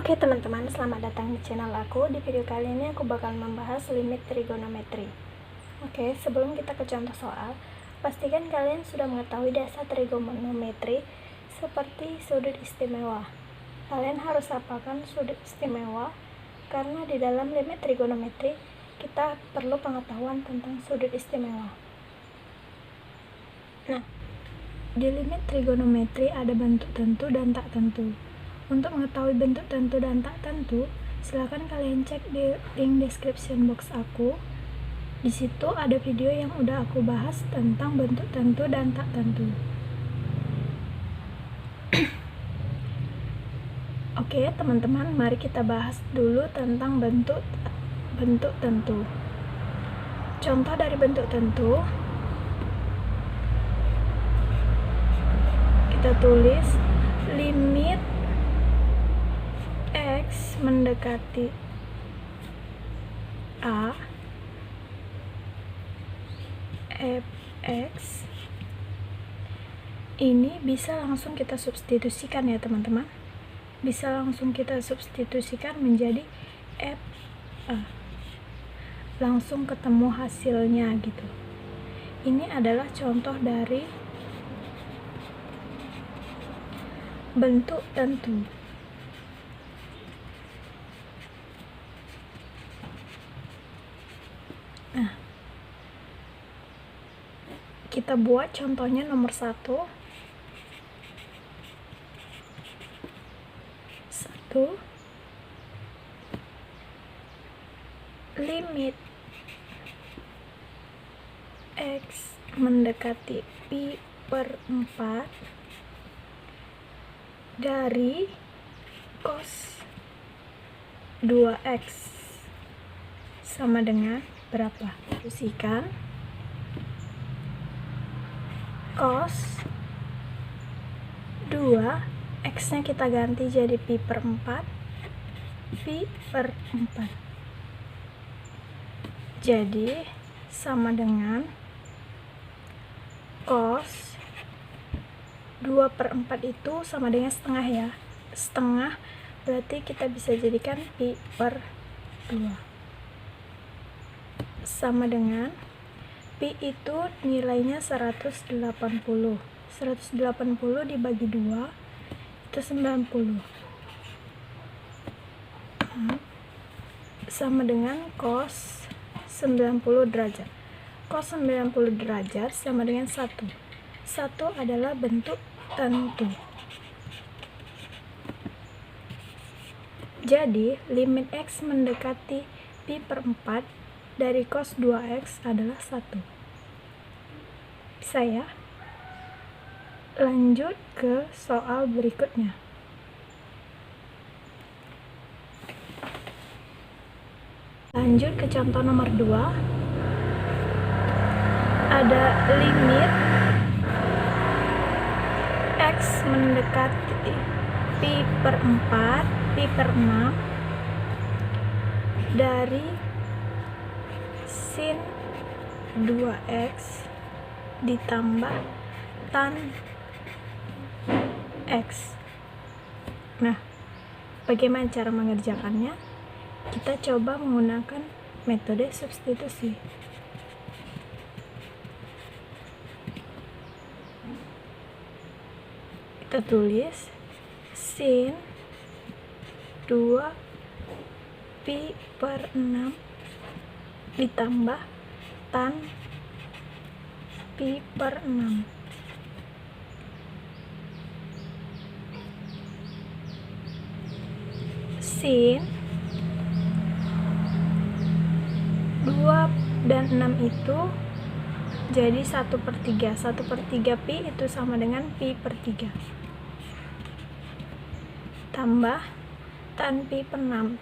Oke teman-teman, selamat datang di channel aku. Di video kali ini aku bakal membahas limit trigonometri. Oke, sebelum kita ke contoh soal, pastikan kalian sudah mengetahui dasar trigonometri seperti sudut istimewa. Kalian harus hafalkan sudut istimewa karena di dalam limit trigonometri kita perlu pengetahuan tentang sudut istimewa. Nah, di limit trigonometri ada bentuk tentu dan tak tentu. Untuk mengetahui bentuk tentu dan tak tentu, silakan kalian cek di link description box aku. Di situ ada video yang udah aku bahas tentang bentuk tentu dan tak tentu. Oke, teman-teman, mari kita bahas dulu tentang bentuk tentu. Contoh dari bentuk tentu, kita tulis limit X mendekati A fx. Ini bisa langsung kita substitusikan ya teman-teman, bisa langsung kita substitusikan menjadi f a, langsung ketemu hasilnya gitu. Ini adalah contoh dari bentuk tentu. Nah, kita buat contohnya nomor 1. Limit X mendekati pi per 4 dari cos 2x sama dengan berapa? Diskusikan cos 2 x nya kita ganti jadi pi per 4, pi per 4 jadi sama dengan cos 2 per 4 itu sama dengan setengah ya, setengah berarti kita bisa jadikan pi per 2 sama dengan pi itu nilainya 180 dibagi 2 itu 90 sama dengan cos 90 derajat. Cos 90 derajat sama dengan 1 adalah bentuk tentu. Jadi limit X mendekati pi per 4 dari cos 2x adalah 1. Bisa ya? Lanjut ke soal berikutnya. Lanjut ke contoh nomor 2. Ada limit X mendekati pi per 4, pi per 6 dari sin 2x ditambah tan x. Nah, bagaimana cara mengerjakannya? Kita coba menggunakan metode substitusi. Kita tulis sin 2 pi per 6 ditambah tan pi per 6. Sin 2 dan 6 itu jadi 1/3. 1/3 pi itu sama dengan pi per 3 tambah tan pi per 6,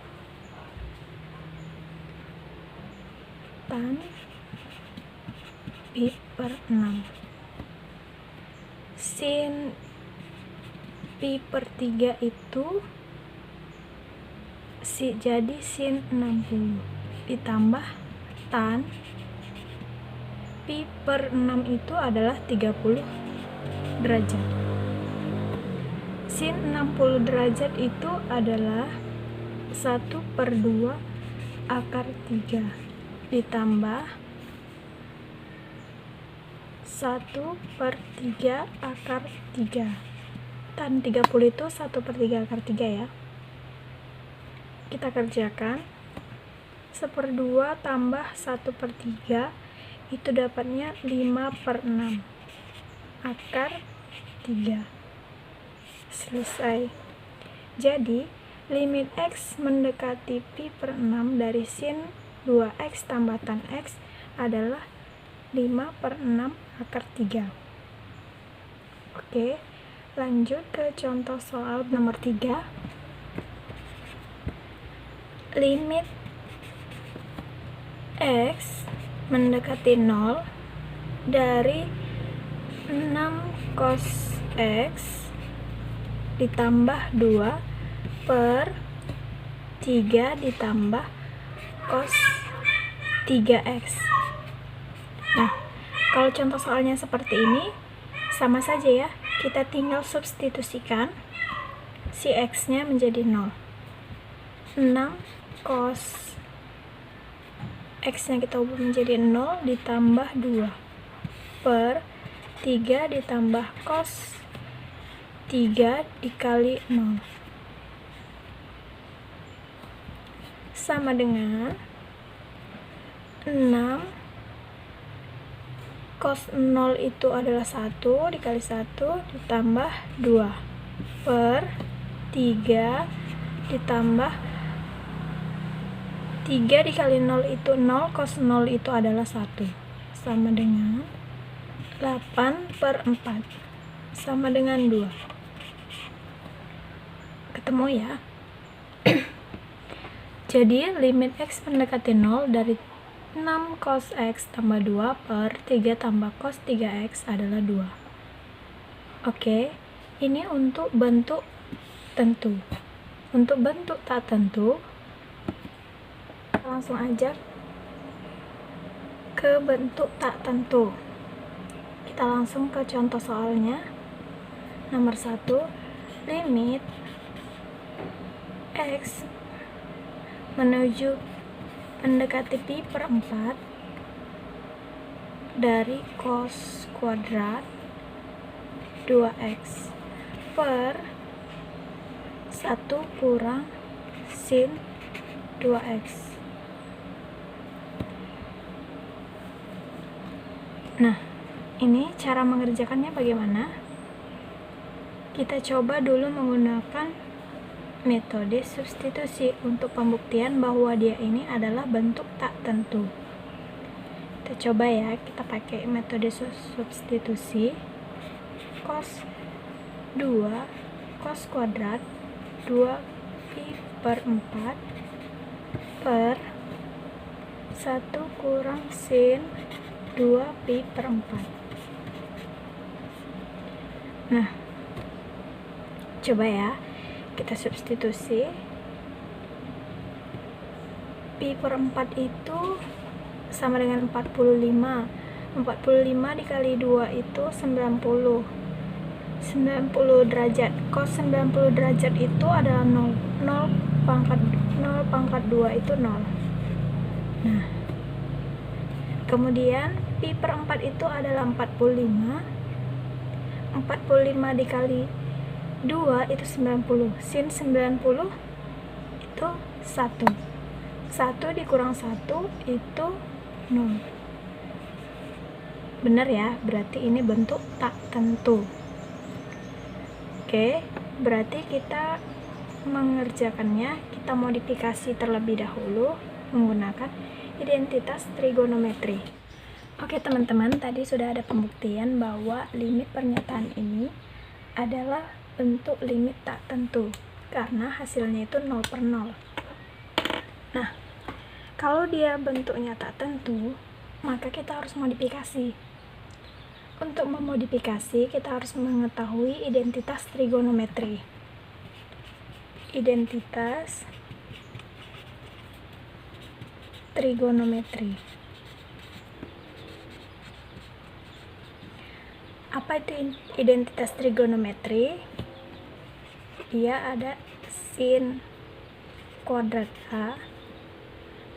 tan pi per 6. Sin pi per 3 itu jadi sin 60 ditambah tan pi per 6 itu adalah 30 derajat. Sin 60 derajat itu adalah 1/2 akar 3 ditambah 1/3 akar 3. Tan 30 itu 1/3 akar 3 ya. Kita kerjakan. 1/2 tambah 1/3 itu dapatnya 5/6 akar 3. Selesai. Jadi limit X mendekati pi/6 dari sin 2X tambah tan X adalah 5/6 akar 3. Oke, lanjut ke contoh soal nomor 3. Limit X mendekati 0 dari 6 cos X ditambah 2 per 3 ditambah cos 3X. Nah, kalau contoh soalnya seperti ini, sama saja ya, kita tinggal substitusikan si X-nya menjadi 0. 6 cos X-nya kita ubah menjadi 0 ditambah 2 per 3 ditambah cos 3 dikali 0 sama dengan 6 cos 0 itu adalah 1 dikali 1 ditambah 2 per 3 ditambah 3 dikali 0 itu 0, cos 0 itu adalah 1, sama dengan 8/4 sama dengan 2. Ketemu ya. Jadi limit X mendekati 0 dari 6 cos X tambah 2 per 3 tambah cos 3X adalah 2. Oke, ini untuk bentuk tentu. Untuk bentuk tak tentu, langsung aja ke bentuk tak tentu. Kita langsung ke contoh soalnya. Nomor 1, limit X menuju mendekati pi/4 dari cos kuadrat 2X per 1 kurang sin 2X. Nah, ini cara mengerjakannya bagaimana? Kita coba dulu menggunakan metode substitusi untuk pembuktian bahwa dia ini adalah bentuk tak tentu. Kita coba ya, kita pakai metode substitusi. Cos 2 cos kuadrat 2 pi/4 per 1 kurang sin 2 pi/4. Nah, coba ya, kita substitusi. Pi/4 itu sama dengan 45. 45 dikali 2 itu 90. 90 derajat. Cos 90 derajat itu adalah 0. 0 pangkat 2 itu 0. Nah, kemudian pi/4 itu adalah 45. 45 dikali 2 itu 90. Sin 90 itu 1. 1 dikurang 1 itu 0. Benar ya, berarti ini bentuk tak tentu. Oke, berarti kita mengerjakannya, kita modifikasi terlebih dahulu menggunakan identitas trigonometri. Oke teman-teman, tadi sudah ada pembuktian bahwa limit pernyataan ini adalah bentuk limit tak tentu karena hasilnya itu 0/0. Nah, kalau dia bentuknya tak tentu, maka kita harus modifikasi. Untuk memodifikasi, kita harus mengetahui identitas trigonometri. Identitas trigonometri. Apa itu identitas trigonometri? Dia ada sin kuadrat A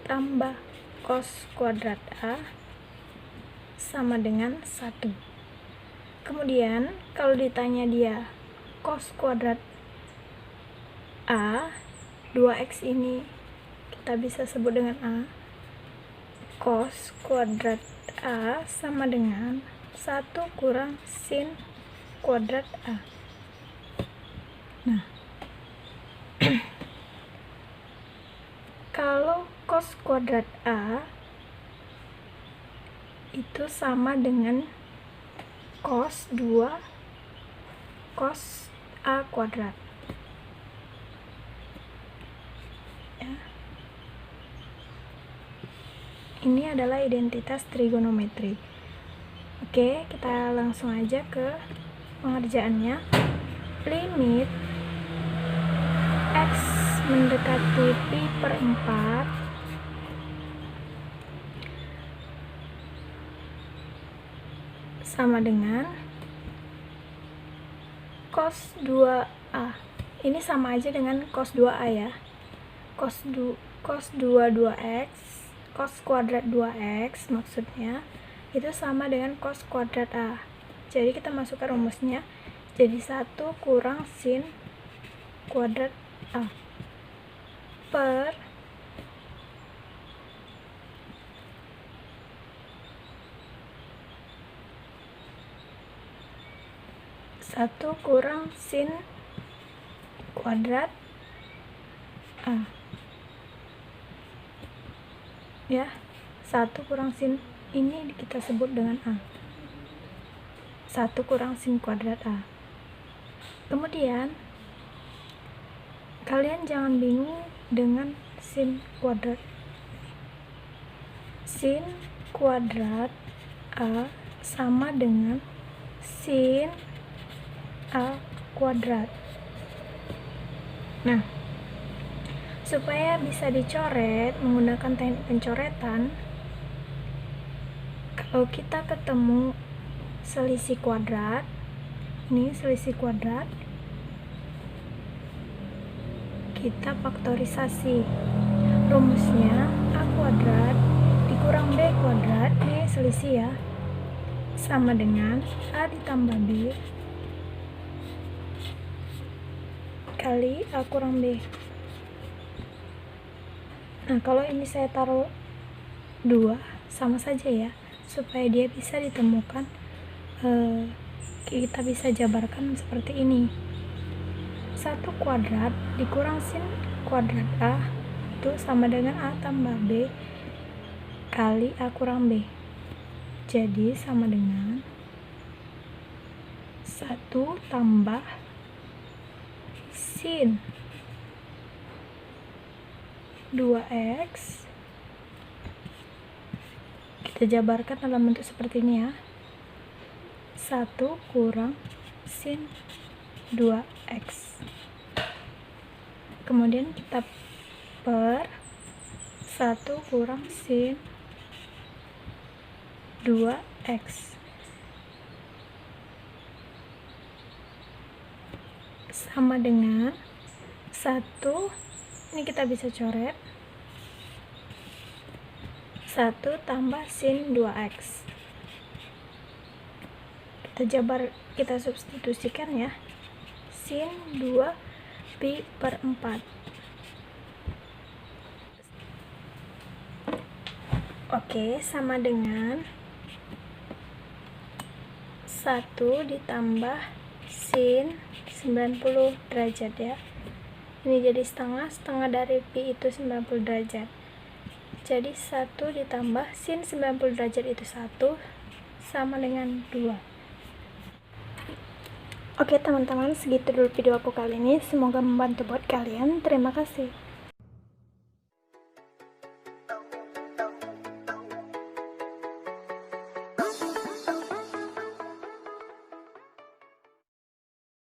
tambah cos kuadrat A sama dengan 1. Kemudian kalau ditanya dia cos kuadrat A, 2x ini kita bisa sebut dengan A. Cos kuadrat A sama dengan 1 kurang sin kuadrat A. Nah, kalau cos kuadrat A itu sama dengan cos 2 cos A kuadrat. Ya. Ini adalah identitas trigonometri. Oke, kita langsung aja ke pengerjaannya. Limit x mendekati pi per 4 sama dengan cos 2a. Ini sama aja dengan cos 2a ya. Cos 2x, cos kuadrat 2x maksudnya, itu sama dengan cos kuadrat a. Jadi kita masukkan rumusnya. Jadi 1 kurang sin kuadrat A per 1 kurang sin kuadrat A. Ya, 1 kurang sin ini kita sebut dengan A. 1 kurang sin kuadrat A. Kemudian kalian jangan bingung dengan sin kuadrat. Sin kuadrat A sama dengan sin A kuadrat. Nah, supaya bisa dicoret menggunakan teknik pencoretan, kalau kita ketemu selisih kuadrat, ini selisih kuadrat, kita faktorisasi. Rumusnya A kuadrat dikurang B kuadrat, ini selisih ya, sama dengan A ditambah B kali A kurang B. Nah, kalau ini saya taruh 2, sama saja ya, supaya dia bisa ditemukan, kita bisa jabarkan seperti ini. 1 kuadrat dikurang sin kuadrat A itu sama dengan A tambah B kali A kurang B. Jadi sama dengan 1 tambah sin 2x, kita jabarkan dalam bentuk seperti ini ya, 1 kurang sin 2x, kemudian kita per 1 kurang sin 2x sama dengan 1, ini kita bisa coret, 1 tambah sin 2x. Kita substitusikan ya, sin 2 pi per 4. Oke, sama dengan 1 ditambah sin 90 derajat ya. Ini jadi setengah dari pi itu 90 derajat. Jadi 1 ditambah sin 90 derajat itu 1 sama dengan 2. Oke teman-teman, segitu dulu video aku kali ini. Semoga membantu buat kalian. Terima kasih.